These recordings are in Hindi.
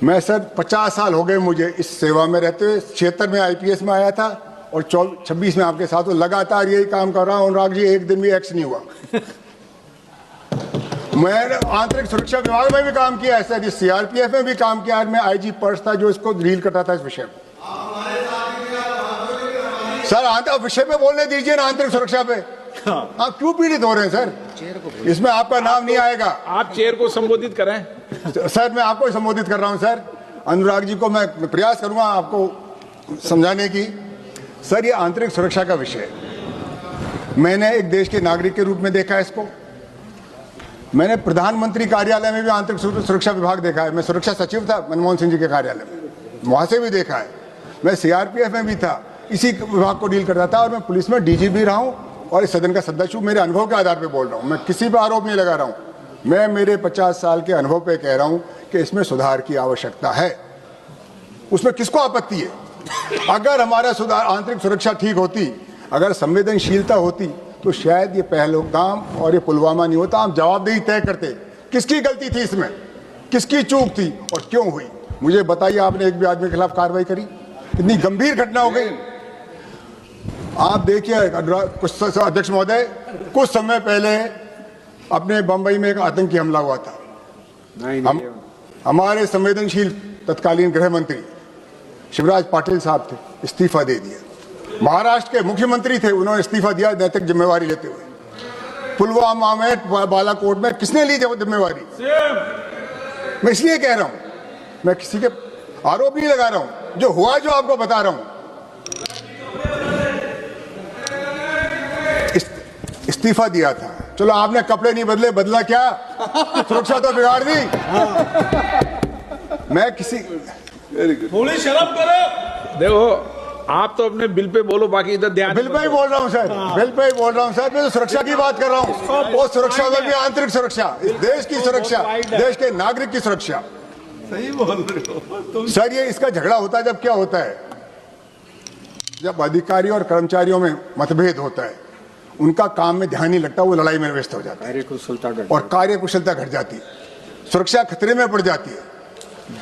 मैं सर 50 साल हो गए मुझे इस सेवा में रहते हुए। 76 में आईपीएस में आया था और 26 में आपके साथ लगातार यही काम कर रहा हूं। अनुराग जी, एक दिन भी एक्स नहीं हुआ। मैंने आंतरिक सुरक्षा विभाग में भी काम किया है सर, इस सीआरपीएफ में भी काम किया है। मैं आईजी पर्स था जो इसको रील करता था इस विषय में। सर विषय पे बोलने दीजिए ना, आंतरिक सुरक्षा पे। आप क्यों पीड़ित हो रहे हैं सर? इसमें आपका नाम नहीं आएगा। आप चेयर को संबोधित करें। सर मैं आपको संबोधित कर रहा हूं सर। अनुराग जी को मैं प्रयास करूंगा आपको समझाने की। सर ये आंतरिक सुरक्षा का विषय है। मैंने एक देश के नागरिक के रूप में देखा है इसको। मैंने प्रधानमंत्री कार्यालय में भी आंतरिक सुरक्षा विभाग देखा है। मैं सुरक्षा सचिव था मनमोहन सिंह जी के कार्यालय में, वहां से भी देखा है। मैं सीआरपीएफ में भी था, इसी विभाग को डील करता था। और मैं पुलिस में डीजी भी रहा हूं और इस सदन का सदस्य हूं। मेरे अनुभव के आधार पर बोल रहा हूं, मैं किसी पर आरोप नहीं लगा रहा हूं। मैं मेरे 50 साल के अनुभव पे कह रहा हूं कि इसमें सुधार की आवश्यकता है। उसमें किसको आपत्ति है? अगर हमारा सुधार, आंतरिक सुरक्षा ठीक होती, अगर संवेदनशीलता होती, तो शायद ये पहलगाम और ये पुलवामा नहीं होता। हम जवाबदेही तय करते किसकी गलती थी इसमें, किसकी चूक थी और क्यों हुई। मुझे बताइए, आपने एक भी आदमी के खिलाफ कार्रवाई करी? कितनी गंभीर घटना हो गई। आप देखिए अध्यक्ष महोदय, कुछ समय पहले अपने बंबई में एक आतंकी हमला हुआ था। हमारे संवेदनशील तत्कालीन गृह मंत्री शिवराज पाटिल साहब थे, इस्तीफा दे दिया। महाराष्ट्र के मुख्यमंत्री थे, उन्होंने इस्तीफा दिया नैतिक जिम्मेवारी लेते हुए। पुलवामा में, बालाकोट में किसने ली जिम्मेवारी? मैं इसलिए कह रहा हूं, मैं किसी के आरोप नहीं लगा रहा हूं, जो हुआ जो आपको बता रहा हूं। इस्तीफा दिया था, चलो आपने कपड़े नहीं बदले, बदला क्या? सुरक्षा तो बिगाड़ दी। मैं किसी, थोड़ी शर्म करो। देखो, आप तो अपने बिल पे बोलो, बाकी इधर ध्यान। बिल पे ही बोल रहा हूं सर, बिल पे ही बोल रहा हूं सर। मैं तो सुरक्षा की बात कर रहा हूं। वो सुरक्षा में भी आंतरिक सुरक्षा, इस देश की सुरक्षा, देश के नागरिक की सुरक्षा। सही बोल रहे हो सर। ये इसका झगड़ा होता है जब क्या होता है, जब अधिकारियों और कर्मचारियों में मतभेद होता है, उनका काम में ध्यान नहीं लगता, वो लड़ाई में व्यस्त हो जाता है और कार्यकुशलता घट जाती है, सुरक्षा खतरे में पड़ जाती है।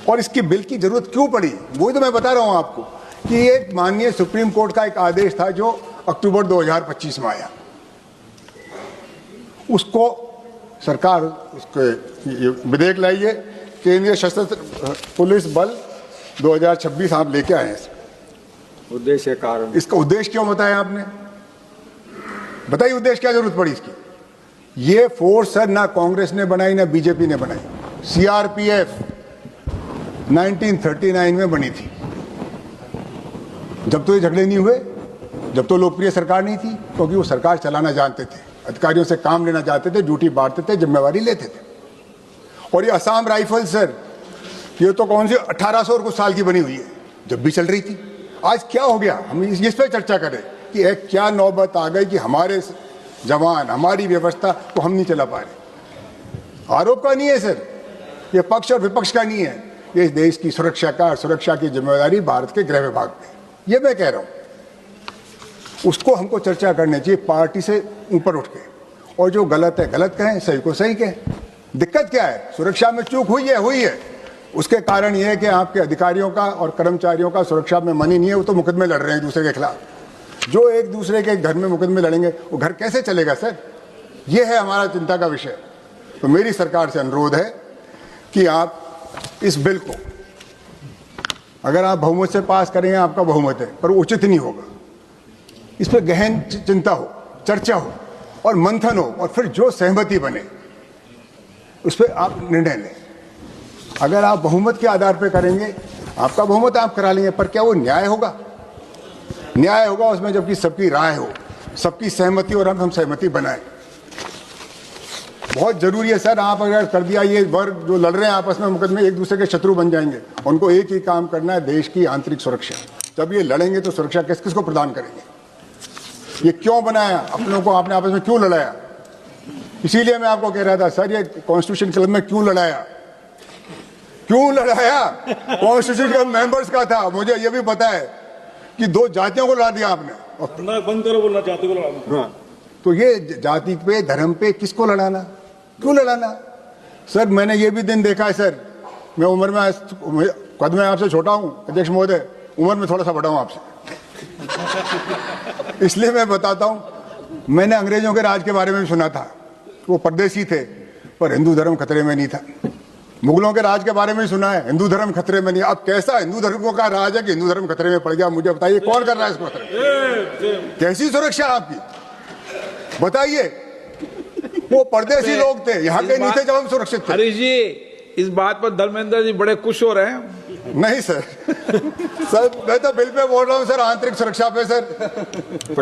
और इसकी बिल की जरूरत क्यों पड़ी, वही तो मैं बता रहा हूं आपको कि एक माननीय सुप्रीम कोर्ट का एक आदेश था जो अक्टूबर 2025 में आया। उसको सरकार, उसके विधेयक लाइए, केंद्रीय सशस्त्र पुलिस बल 2026 आप लेके आए हैं। उद्देश्य कारण, इसका उद्देश्य क्यों बताया आपने? बताइए उद्देश्य क्या जरूरत पड़ी इसकी? ये फोर्स सर ना कांग्रेस ने बनाई ना बीजेपी ने बनाई। सीआरपीएफ 1939 में बनी थी, जब तो ये झगड़े नहीं हुए, जब तो लोकप्रिय सरकार नहीं थी, क्योंकि वो सरकार चलाना जानते थे, अधिकारियों से काम लेना चाहते थे, ड्यूटी बांटते थे, जिम्मेवारी लेते थे। और ये असम राइफल सर, ये तो कौन सी 1800 और कुछ साल की बनी हुई है, जब भी चल रही थी। आज क्या हो गया, हम इस पर चर्चा करें कि एक क्या नौबत आ गई कि हमारे जवान, हमारी व्यवस्था को हम नहीं चला पा रहे। आरोप का नहीं है सर, ये पक्ष और विपक्ष का नहीं है, ये देश की सुरक्षा का और सुरक्षा की जिम्मेदारी भारत के गृह विभाग में, ये मैं कह रहा हूं। उसको हमको चर्चा करनी चाहिए पार्टी से ऊपर उठ के, और जो गलत है गलत कहें, सही को सही कहें। दिक्कत क्या है? सुरक्षा में चूक हुई है। उसके कारण यह है कि आपके अधिकारियों का और कर्मचारियों का सुरक्षा में मन ही नहीं है, वो तो मुकदमे लड़ रहे हैं एक दूसरे के खिलाफ। जो एक दूसरे के घर में मुकदमे लड़ेंगे, वो घर कैसे चलेगा सर? ये है हमारा चिंता का विषय। तो मेरी सरकार से अनुरोध है कि आप इस बिल को, अगर आप बहुमत से पास करेंगे, आपका बहुमत है, पर उचित नहीं होगा। इस पर गहन चिंता हो, चर्चा हो और मंथन हो, और फिर जो सहमति बने उस पर आप निर्णय लें। अगर आप बहुमत के आधार पर करेंगे, आपका बहुमत आप करा लेंगे, पर क्या वो न्याय होगा? न्याय होगा उसमें जबकि सबकी राय हो, सबकी सहमति, और हम सहमति बनाएं। बहुत जरूरी है सर। आप अगर कर दिया, ये वर्ग जो लड़ रहे हैं आपस में मुकदमे, एक दूसरे के शत्रु बन जाएंगे। उनको एक ही काम करना है, देश की आंतरिक सुरक्षा। जब ये लड़ेंगे तो सुरक्षा किस किस को प्रदान करेंगे? ये क्यों बनाया? अपनों को आपने आपस में क्यों लड़ाया? इसीलिए मैं आपको कह रहा था सर, ये कॉन्स्टिट्यूशन क्लब में क्यों लड़ाया? कॉन्स्टिट्यूशन क्लब मेंबर्स का था। मुझे ये भी पता है कि 2 जातियों को लड़ा दिया आपने। बंद करो बोलना, जाति को लड़ाना। हाँ, तो ये जाति पे, धर्म पे किसको लड़ाना? क्यों लड़ाना? सर मैंने ये भी दिन देखा है सर मैं उम्र में कद में आपसे छोटा हूं अध्यक्ष महोदय, उम्र में थोड़ा सा बड़ा हूं आपसे, इसलिए मैं बताता हूं। मैंने अंग्रेजों के राज के बारे में भी सुना था, वो परदेसी थे पर हिंदू धर्म खतरे में नहीं था। मुगलों के राज के बारे में भी सुना है, हिंदू धर्म खतरे में नहीं। अब कैसा हिंदू धर्म का राज है कि हिंदू धर्म खतरे में पड़ गया? मुझे बताइए, कौन कर रहा है इसको खतरे? कैसी सुरक्षा आपकी बताइए? वो परदेसी लोग थे, यहाँ के नहीं थे जब हम सुरक्षित थे। हरीश जी, इस बात पर धर्मेंद्र जी बड़े खुश हो रहे हैं। नहीं सर, सर मैं तो बिल पे बोल रहा हूँ सर, आंतरिक सुरक्षा पे सर,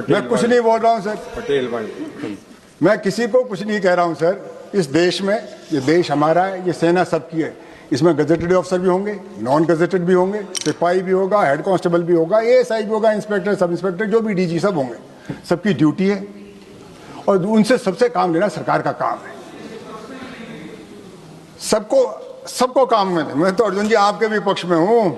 मैं कुछ नहीं बोल रहा हूँ सर। पटेल भाई, मैं किसी को कुछ नहीं कह रहा हूँ सर। इस देश में, ये देश हमारा है, ये सेना सबकी है। इसमें गजेटेड ऑफिसर भी होंगे, नॉन गजेटेड भी होंगे, सिपाही भी होगा, हेड कांस्टेबल भी होगा, एएसआई भी होगा, इंस्पेक्टर, सब इंस्पेक्टर, जो भी डीजी सब होंगे। सबकी ड्यूटी है और उनसे सबसे काम लेना सरकार का काम है। सबको काम में, मैं तो अर्जुन जी आपके भी पक्ष में हूं।